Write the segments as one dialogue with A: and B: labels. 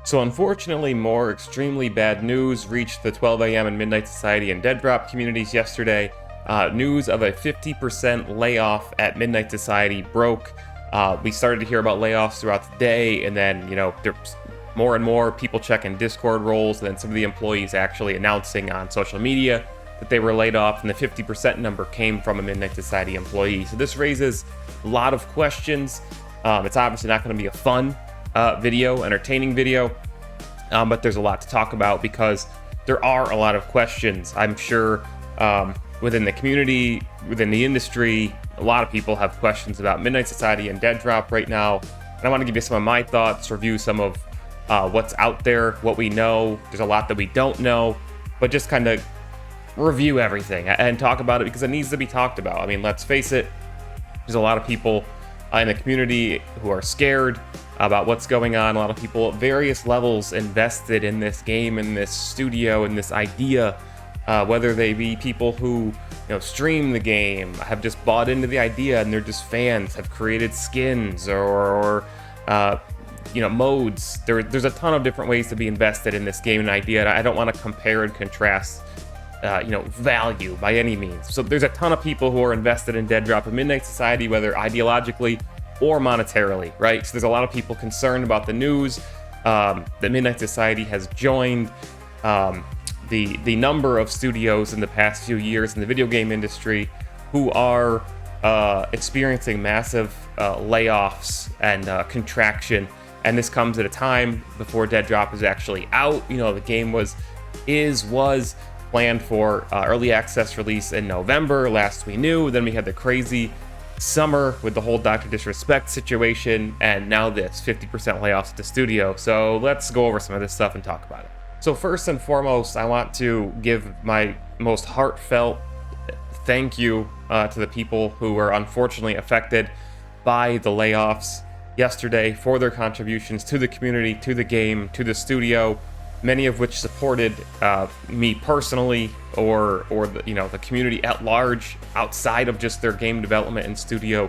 A: So unfortunately, more extremely bad news reached the 12 a.m. and Midnight Society and Deadrop communities yesterday. News of a 50% layoff at Midnight Society broke. We started to hear about layoffs throughout the day, and then, there's more and more people checking Discord roles, and then some of the employees actually announcing on social media that they were laid off, and the 50% number came from a Midnight Society employee. So this raises a lot of questions. It's obviously not going to be a fun entertaining video, but there's a lot to talk about because there are a lot of questions. I'm sure within the community, within the industry, a lot of people have questions about Midnight Society and Deadrop right now. And I want to give you some of my thoughts, review some of what's out there, what we know. There's a lot that we don't know, but just kind of review everything and talk about it because it needs to be talked about. I mean, let's face it, there's a lot of people in the community who are scared about what's going on. A lot of people at various levels invested in this game, in this studio, in this idea, whether they be people who stream the game, have just bought into the idea and they're just fans, have created skins or modes. There's a ton of different ways to be invested in this game and idea. I don't want to compare and contrast value by any means. So there's a ton of people who are invested in Deadrop and Midnight Society, whether ideologically or monetarily, right? So there's a lot of people concerned about the news that Midnight Society has joined the number of studios in the past few years in the video game industry who are experiencing massive layoffs and contraction. And this comes at a time before Deadrop is actually out. The game was planned for early access release in November. Last we knew, then we had the crazy summer with the whole Dr. Disrespect situation, and now this 50% layoffs at the studio. So let's go over some of this stuff and talk about it. So first and foremost, I want to give my most heartfelt thank you to the people who were unfortunately affected by the layoffs yesterday for their contributions to the community, to the game, to the studio, many of which supported me personally or the community at large outside of just their game development and studio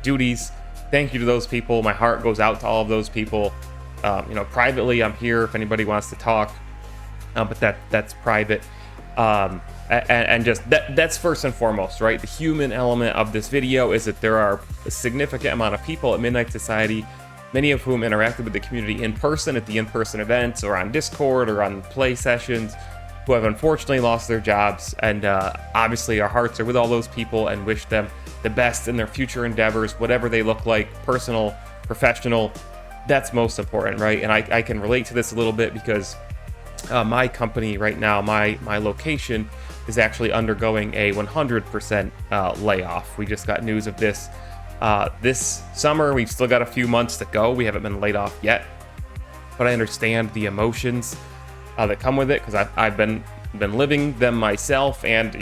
A: duties. Thank you to those people. My heart goes out to all of those people. Privately, I'm here if anybody wants to talk, but that's private. And just that's first and foremost, right? The human element of this video is that there are a significant amount of people at Midnight Society, many of whom interacted with the community in person at the in-person events or on Discord or on play sessions, who have unfortunately lost their jobs. And obviously our hearts are with all those people and wish them the best in their future endeavors, whatever they look like, personal, professional. That's most important, right? And I can relate to this a little bit because my company right now, my location is actually undergoing a 100% layoff. We just got news of this this summer. We've still got a few months to go. We haven't been laid off yet, but I understand the emotions that come with it because I've been living them myself, and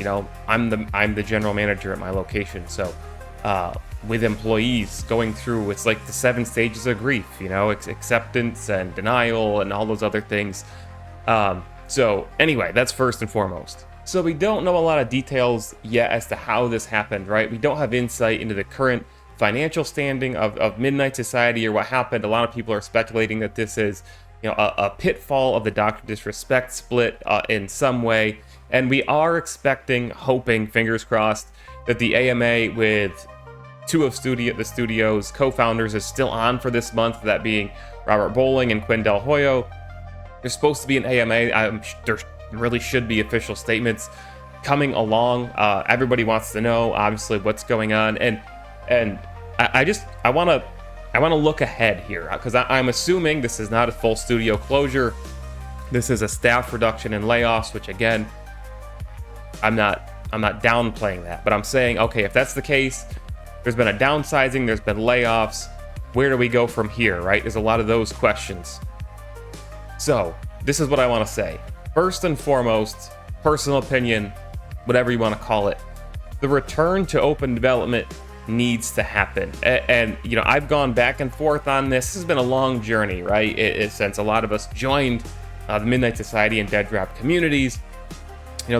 A: I'm the general manager at my location. So with employees going through, it's like the 7 stages of grief, acceptance and denial and all those other things. So anyway, that's first and foremost. So we don't know a lot of details yet as to how this happened, right? We don't have insight into the current financial standing of Midnight Society or what happened. A lot of people are speculating that this is a pitfall of the Dr. Disrespect split in some way. And we are expecting, hoping, fingers crossed, that the AMA with two of the studio's co-founders is still on for this month, that being Robert Bowling and Quinn Del Hoyo. There's supposed to be an AMA. There really should be official statements coming along. Everybody wants to know, obviously, what's going on. And I want to look ahead here because I'm assuming this is not a full studio closure. This is a staff reduction and layoffs, which again, I'm not downplaying that, but I'm saying, okay, if that's the case, there's been a downsizing, there's been layoffs, where do we go from here, right? There's a lot of those questions. So this is what I want to say. First and foremost, personal opinion, whatever you want to call it, the return to open development needs to happen. And I've gone back and forth on this. This has been a long journey, right? Since a lot of us joined the Midnight Society and Deadrop communities. The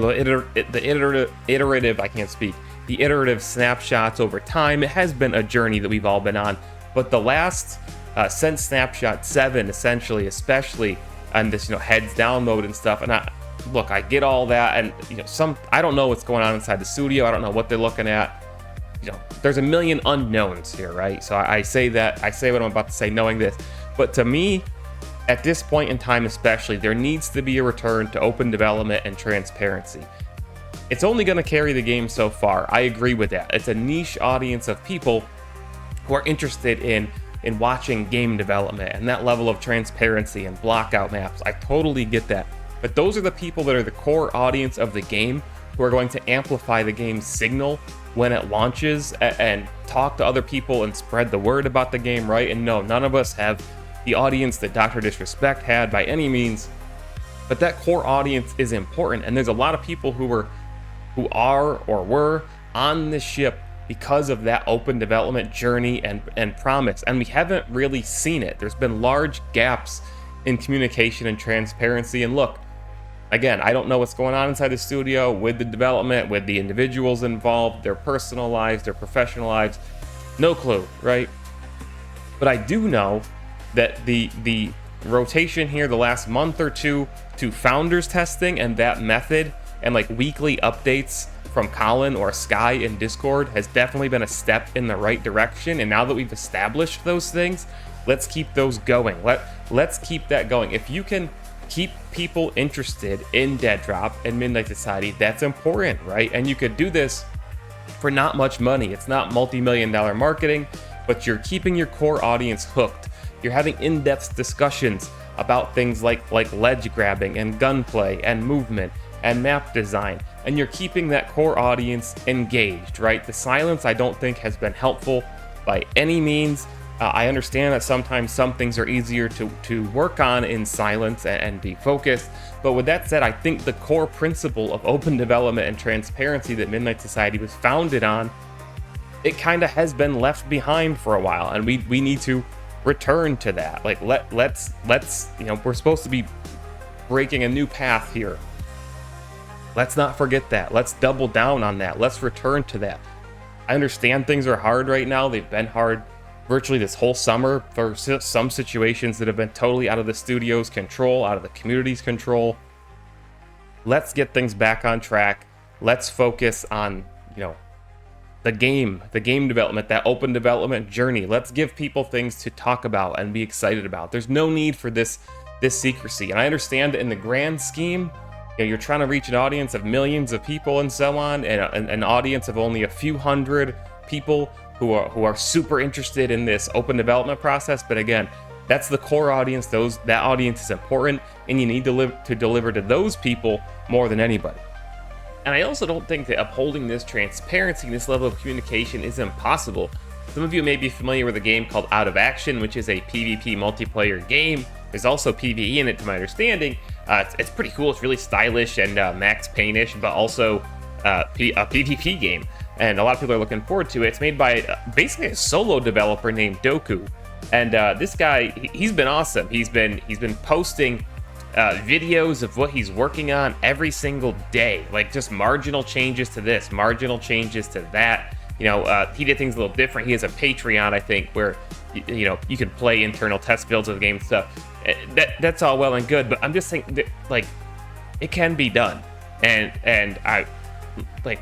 A: iterative snapshots over time. It has been a journey that we've all been on. But the last since Snapshot 7, essentially, especially on this, heads down mode and stuff. And I get all that, and I don't know what's going on inside the studio. I don't know what they're looking at. There's a million unknowns here, right? So I say what I'm about to say knowing this. But to me, at this point in time especially, there needs to be a return to open development and transparency. It's only going to carry the game so far. I agree with that. It's a niche audience of people who are interested in watching game development and that level of transparency and blockout maps. I totally get that. But those are the people that are the core audience of the game, who are going to amplify the game's signal when it launches and talk to other people and spread the word about the game, right? And no, none of us have the audience that Dr. Disrespect had by any means, but that core audience is important. And there's a lot of people who are or were on this ship because of that open development journey and promise, and we haven't really seen it. There's been large gaps in communication and transparency. And look, again, I don't know what's going on inside the studio with the development, with the individuals involved, their personal lives, their professional lives, no clue, right? But I do know that the rotation here the last month or two to founders testing and that method and like weekly updates from Colin or Sky in Discord has definitely been a step in the right direction. And now that we've established those things, let's keep those going. Let's keep that going. If you can keep people interested in Deadrop and Midnight Society, that's important, right? And you could do this for not much money. It's not multi-million-dollar marketing, but you're keeping your core audience hooked. You're having in-depth discussions about things like ledge grabbing and gunplay and movement and map design, and you're keeping that core audience engaged, right? The silence, I don't think, has been helpful by any means. I understand that sometimes some things are easier to work on in silence and be focused, but with that said, I think the core principle of open development and transparency that Midnight Society was founded on, it kind of has been left behind for a while, and we need to return to that. Like let's we're supposed to be breaking a new path here. Let's not forget that. Let's double down on that. Let's return to that. I understand things are hard right now. They've been hard virtually this whole summer for some situations that have been totally out of the studio's control, out of the community's control. Let's get things back on track. Let's focus on, the game development, that open development journey. Let's give people things to talk about and be excited about. There's no need for this secrecy. And I understand that in the grand scheme, you're trying to reach an audience of millions of people and so on, and an audience of only a few hundred people who are super interested in this open development process. But again, that's the core audience. That audience is important, and you need to deliver to those people more than anybody. And I also don't think that upholding this transparency, this level of communication, is impossible. Some of you may be familiar with a game called Out of Action, which is a PvP multiplayer game. There's also PvE in it, to my understanding. It's pretty cool. It's really stylish and Max Payne-ish, but also a PvP game. And a lot of people are looking forward to it. It's made by basically a solo developer named Doku. And this guy, he's been awesome. He's been posting videos of what he's working on every single day. Like just marginal changes to this, marginal changes to that. He did things a little different. He has a Patreon, I think, where you can play internal test builds of the game and stuff. That's all well and good, but I'm just saying that, like, it can be done, and I like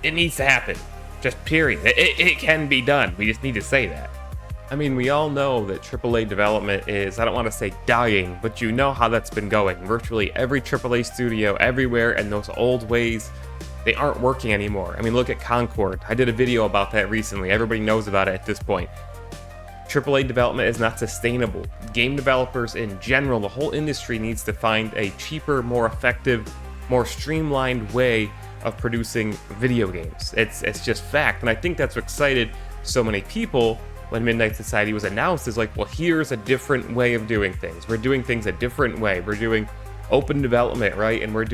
A: it needs to happen. Just period. It can be done. We just need to say that. I mean, we all know that AAA development is, I don't want to say dying, but you know how that's been going. Virtually every AAA studio everywhere, and those old ways, they aren't working anymore. I mean, look at Concord. I did a video about that recently. Everybody knows about it at this point. AAA development is not sustainable. Game developers in general, the whole industry needs to find a cheaper, more effective, more streamlined way of producing video games. It's just fact, and I think that's what excited so many people when Midnight Society was announced. Is like, well, here's a different way of doing things. We're doing things a different way. We're doing open development, right? And we're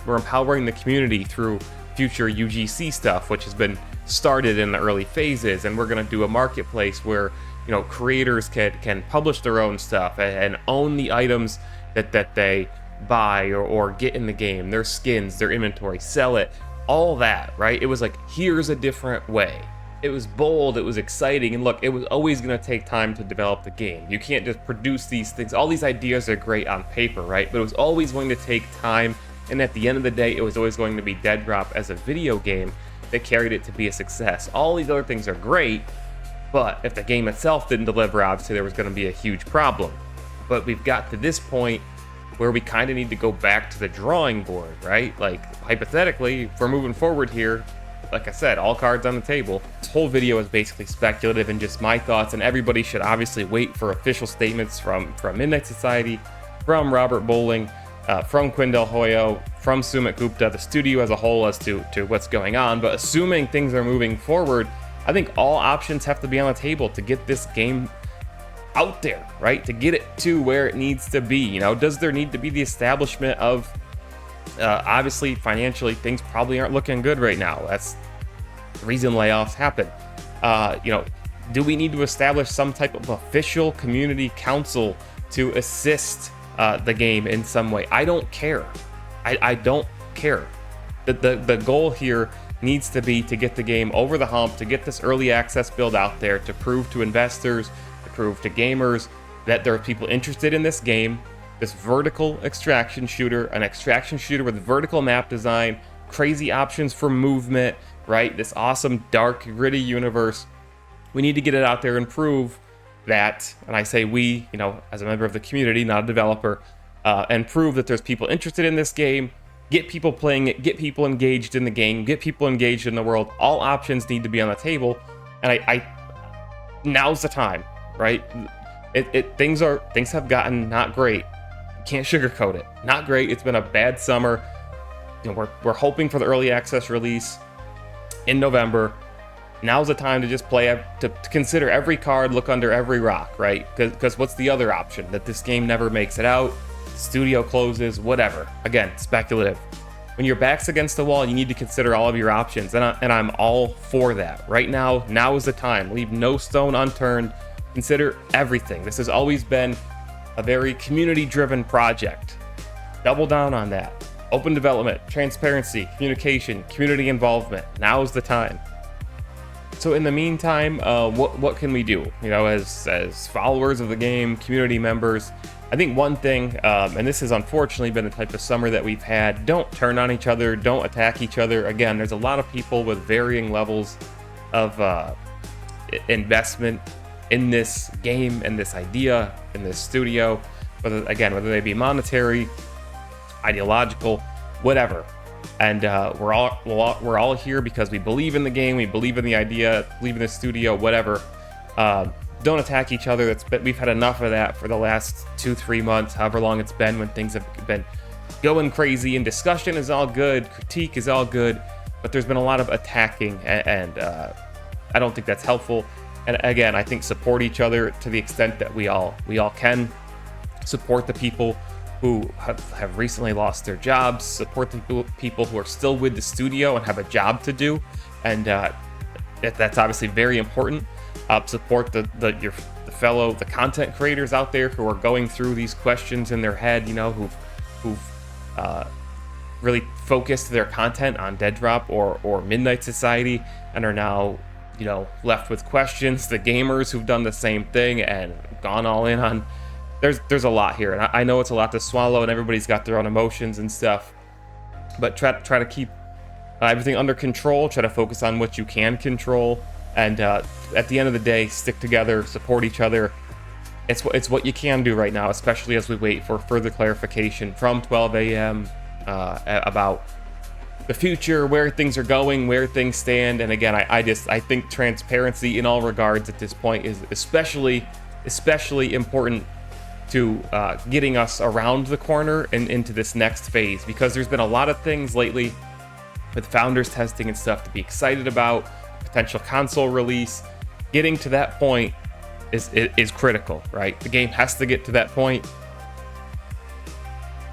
A: empowering the community through future UGC stuff, which has been started in the early phases, and we're going to do a marketplace where creators can publish their own stuff and own the items that they buy or get in the game, their skins, their inventory, sell it, all that, right? It was like, here's a different way. It was bold, it was exciting, and look, it was always going to take time to develop the game. You can't just produce these things. All these ideas are great on paper, right? But it was always going to take time, and at the end of the day, it was always going to be Deadrop as a video game that carried it to be a success. All these other things are great, but if the game itself didn't deliver, obviously there was going to be a huge problem. But we've got to this point where we kind of need to go back to the drawing board, right? Like, hypothetically, if we're moving forward here, like I said, all cards on the table. This whole video is basically speculative and just my thoughts, and everybody should obviously wait for official statements from Midnight Society, from Robert Bowling, from Quindel Hoyo, from Sumit Gupta, the studio as a whole, as to what's going on. But assuming things are moving forward, I think all options have to be on the table to get this game out there, right? To get it to where it needs to be. You know, does there need to be the establishment of obviously financially things probably aren't looking good right now. That's the reason layoffs happen. You know, do we need to establish some type of official community council to assist the game in some way? I don't care. I don't care. The goal here needs to be to get the game over the hump, to get this early access build out there, to prove to investors, to prove to gamers that there are people interested in this game. This vertical extraction shooter, an extraction shooter with vertical map design, crazy options for movement, right? This awesome, dark, gritty universe. We need to get it out there and prove that, and I say we, you know, as a member of the community, not a developer, and prove that there's people interested in this game, get people playing it, get people engaged in the game, get people engaged in the world. All options need to be on the table, and now's the time, right? Things have gotten not great. Can't sugarcoat it. Not great. It's been a bad summer. You know, we're hoping for the early access release in November. Now's the time to just play, to consider every card, look under every rock, right? Because what's the other option? That this game never makes it out, studio closes, whatever. Again, speculative. When your back's against the wall, you need to consider all of your options, and I'm all for that. Right now is the time. Leave no stone unturned. Consider everything. This has always been a very community-driven project. Double down on that. Open development, transparency, communication, community involvement. Now is the time. So in the meantime, what can we do? You know, as followers of the game, community members, I think one thing, and this has unfortunately been the type of summer that we've had, don't turn on each other, don't attack each other. Again, there's a lot of people with varying levels of investment in this game, in this idea, in this studio, whether they be monetary, ideological, whatever. And we're all here because we believe in the game, we believe in the idea, believe in the studio, whatever. Don't attack each other. We've had enough of that for the last 2-3 months, however long it's been, when things have been going crazy. And discussion is all good, critique is all good, but there's been a lot of attacking, and I don't think that's helpful. And again, I think support each other to the extent that we all can. Support the people who have recently lost their jobs. Support the people who are still with the studio and have a job to do. And that's obviously very important. Support the content creators out there who are going through these questions in their head, you know, who've really focused their content on Deadrop or Midnight Society and are now, you know, left with questions. The gamers who've done the same thing and gone all in on. There's a lot here, and I know it's a lot to swallow, and everybody's got their own emotions and stuff. But try to keep everything under control. Try to focus on what you can control, and at the end of the day, stick together, support each other. It's what you can do right now, especially as we wait for further clarification from 12 a.m. About the future, where things are going, where things stand. And again, I think transparency in all regards at this point is especially important to getting us around the corner and into this next phase, because there's been a lot of things lately with founders testing and stuff to be excited about, potential console release. Getting to that point is critical, right? The game has to get to that point.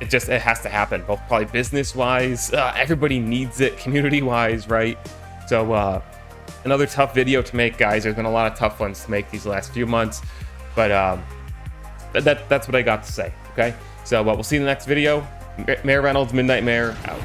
A: It has to happen, both probably business-wise, everybody needs it, community-wise, right? So another tough video to make, guys. There's been a lot of tough ones to make these last few months, but that's what I got to say, okay? So we'll see you in the next video. Mayor Reynolds, Midnight Mayor, out.